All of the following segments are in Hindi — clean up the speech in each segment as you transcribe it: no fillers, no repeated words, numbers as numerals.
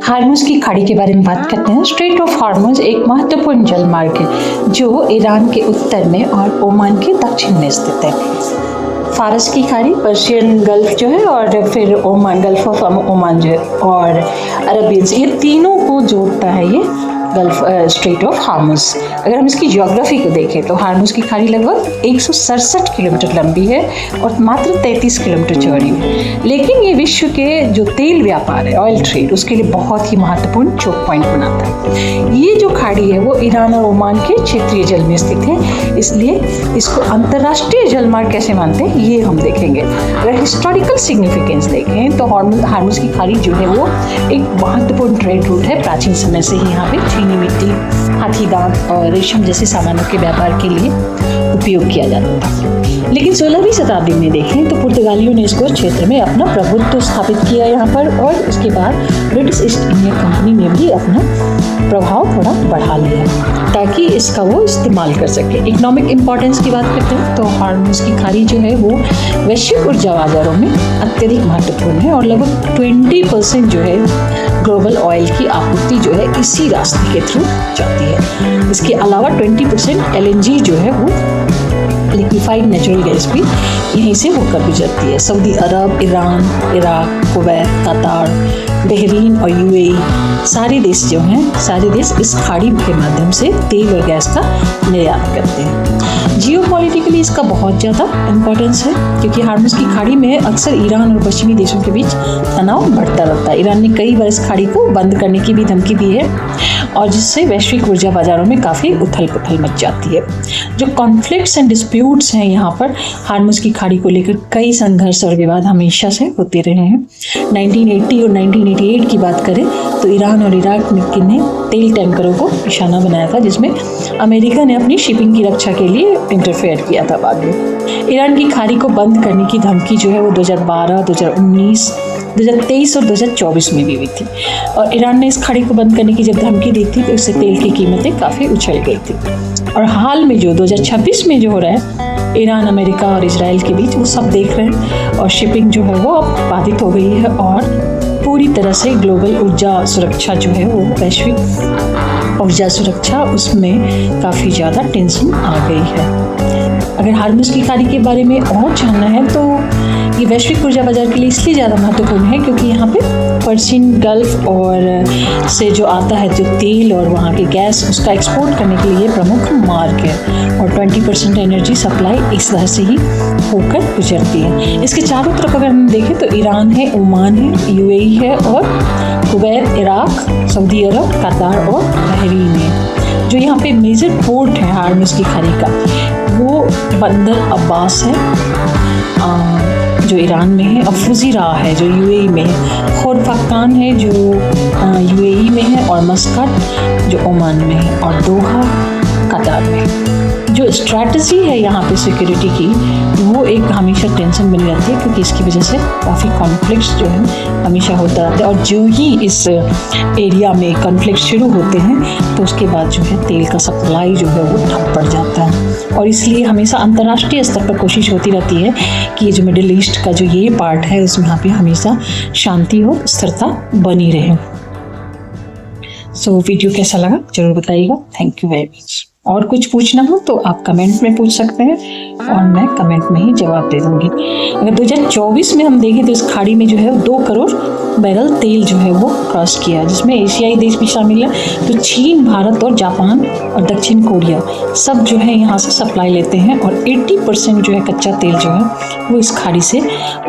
हार्मुज की खाड़ी के बारे में बात करते हैं। स्ट्रेट ऑफ हार्मुज एक महत्वपूर्ण जलमार्ग है जो ईरान के उत्तर में और ओमान के दक्षिण में स्थित है। फारस की खाड़ी, पर्शियन गल्फ जो है और फिर ओमान, गल्फ ऑफ ओमान जो है और अरबियन, ये तीनों को जोड़ता है ये गल्फ स्ट्रेट ऑफ हार्मुज। अगर हम इसकी ज्योग्राफी को देखें तो हार्मुज की खाड़ी लगभग 167 किलोमीटर लंबी है और मात्र 33 किलोमीटर चौड़ी है। लेकिन ये विश्व के जो तेल व्यापार है, ऑयल ट्रेड, उसके लिए बहुत ही महत्वपूर्ण चोक पॉइंट बनाता है। ये जो खाड़ी है वो ईरान और ओमान के क्षेत्रीय जल में स्थित है, इसलिए इसको अंतर्राष्ट्रीय जलमार्ग कैसे मानते हैं ये हम देखेंगे। अगर हिस्टोरिकल सिग्निफिकेंस देखें तो हार्मुज की खाड़ी जो है वो एक महत्वपूर्ण ट्रेड रूट है। प्राचीन समय से ही यहाँ पे चीनी मिट्टी, हाथी दांत और रेशम जैसे सामानों के व्यापार के लिए उपयोग किया जाता था। लेकिन 16वीं शताब्दी में देखें तो पुर्तगालियों ने इसको क्षेत्र में अपना प्रभुत्व स्थापित किया यहाँ पर, और इसके बाद ब्रिटिश ईस्ट इंडिया कंपनी ने भी अपना प्रभाव थोड़ा बढ़ा लिया ताकि इसका वो इस्तेमाल कर सके। इकोनॉमिक इंपॉर्टेंस की बात करते हैं तो हार्मुज की खाड़ी जो है वो वैश्विक ऊर्जा बाजारों में अत्यधिक महत्वपूर्ण है और लगभग 20% जो है ग्लोबल ऑयल की आपूर्ति जो है इसी रास्ते के थ्रू जाती है। इसके अलावा 20% LNG जो है वो लिक्विफाइड नेचुरल गैस भी यहीं से होकर गुजरती है। सऊदी अरब, ईरान, इराक, कुवैत, कतार, बहरीन और UAE सारे देश जो हैं, सारे देश इस खाड़ी के माध्यम से तेल और गैस का निर्यात करते हैं। जियोपॉलिटिकली इसका बहुत ज़्यादा इम्पोर्टेंस है क्योंकि हार्मुज की खाड़ी में अक्सर ईरान और पश्चिमी देशों के बीच तनाव बढ़ता रहता है। ईरान ने कई बार इस खाड़ी को बंद करने की भी धमकी दी है और जिससे वैश्विक ऊर्जा बाजारों में काफ़ी उथल पुथल मच जाती है। जो कॉन्फ्लिक्ट्स एंड डिस्प्यूट्स हैं यहाँ पर हार्मुज की खाड़ी को लेकर कई संघर्ष और विवाद हमेशा से होते रहे हैं। 1980 और 1988 की बात करें तो ईरान और इराक ने तेल टैंकरों को निशाना बनाया था, जिसमें अमेरिका ने अपनी शिपिंग की रक्षा के लिए इंटरफेयर किया था। बाद में ईरान की खाड़ी को बंद करने की धमकी जो है वो 2012, 2019, 2023 और 2024 में भी हुई थी और ईरान ने इस खाड़ी को बंद करने की जब धमकी दी थी तो इससे तेल की कीमतें काफ़ी उछल गई थी। और हाल में जो 2026 में जो हो रहा है ईरान, अमेरिका और इजराइल के बीच, वो सब देख रहे हैं और शिपिंग जो है वो अब बाधित हो गई है और पूरी तरह से ग्लोबल ऊर्जा सुरक्षा जो है वो वैश्विक ऊर्जा सुरक्षा, उसमें काफ़ी ज़्यादा टेंशन आ गई है। अगर हार्मुज की खाड़ी के बारे में और जानना है तो ये वैश्विक ऊर्जा बाजार के लिए इसलिए ज़्यादा महत्वपूर्ण है क्योंकि यहाँ पे पर्शियन गल्फ और से जो आता है जो तेल और वहाँ की गैस, उसका एक्सपोर्ट करने के लिए प्रमुख मार्ग है और 20% एनर्जी सप्लाई इस तरह से ही होकर गुजरती है। इसके चारों तरफ अगर हम देखें तो ईरान है, ओमान है, UAE है और कुवैत, इराक, सऊदी अरब, कतार और बहरीन है। जो यहाँ पे मेजर पोर्ट है हार्मुज की खाड़ी का वो बंदर अब्बास है जो ईरान में है, और फुजीरा है जो UAE में है, खोरफक्कान है जो UAE में है और मस्कट जो ओमान में है और दोहा कतार में। जो स्ट्रैटेजी है यहाँ पे सिक्योरिटी की वो एक हमेशा टेंशन बनी रहती है क्योंकि इसकी वजह से काफ़ी कॉन्फ्लिक्ट्स जो है हमेशा होता रहता है और जो ही इस एरिया में कॉन्फ्लिक्ट शुरू होते हैं तो उसके बाद जो है तेल का सप्लाई जो है वो ठप पड़ जाता है और इसलिए हमेशा अंतर्राष्ट्रीय स्तर पर कोशिश होती रहती है कि ये जो मिडिल ईस्ट का जो ये पार्ट है उसमें यहाँ पे हमेशा शांति और स्थिरता बनी रहे। सो वीडियो कैसा लगा जरूर बताइएगा। Thank you very much. और कुछ पूछना हो तो आप कमेंट में पूछ सकते हैं और मैं कमेंट में ही जवाब दे दूंगी। अगर 2024 में हम देखें तो इस खाड़ी में जो है 2 करोड़ बैरल तेल जो है वो क्रॉस किया, जिसमें एशियाई देश भी शामिल है। तो चीन, भारत और जापान और दक्षिण कोरिया सब जो है यहाँ से सप्लाई लेते हैं और 80% जो है कच्चा तेल जो है वो इस खाड़ी से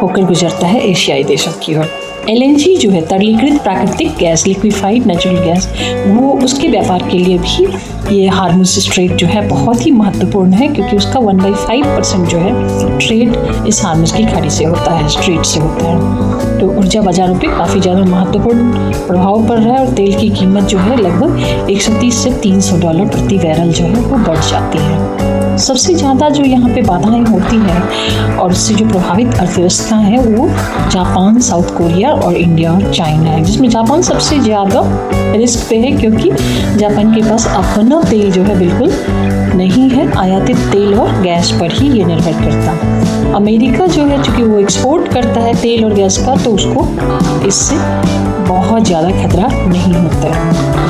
होकर गुजरता है एशियाई देशों की ओर। LNG जो है तरलीकृत प्राकृतिक गैस, लिक्विफाइड नेचुरल गैस, वो उसके व्यापार के लिए भी ये हार्मुज स्ट्रेट जो है बहुत ही महत्वपूर्ण है क्योंकि उसका 1/5% जो है ट्रेड इस हार्मुज की खाड़ी से होता है, स्ट्रेट से होता है। तो ऊर्जा बाजारों पे काफ़ी ज़्यादा महत्वपूर्ण प्रभाव पड़ रहा है और तेल की कीमत जो है लगभग 130 से $300 प्रति बैरल जो है वो बढ़ जाती है। सबसे ज़्यादा जो यहाँ पे बाधाएं होती हैं और इससे जो प्रभावित अर्थव्यवस्था है वो जापान, साउथ कोरिया और इंडिया और चाइना है, जिसमें जापान सबसे ज़्यादा रिस्क पे है क्योंकि जापान के पास अपना तेल जो है बिल्कुल नहीं है, आयातित तेल और गैस पर ही ये निर्भर करता। अमेरिका जो है चूँकि वो एक्सपोर्ट करता है तेल और गैस का, तो उसको इससे बहुत ज़्यादा खतरा नहीं होता है।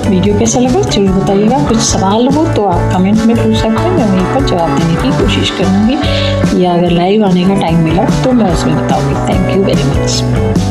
वीडियो कैसा लगा जरूर बताइएगा। कुछ सवाल हो तो आप कमेंट में पूछ सकते हैं, मैं वहीं पर जवाब देने की कोशिश करूँगी, या अगर लाइव आने का टाइम मिला तो मैं उसमें बताऊँगी। Thank you very much.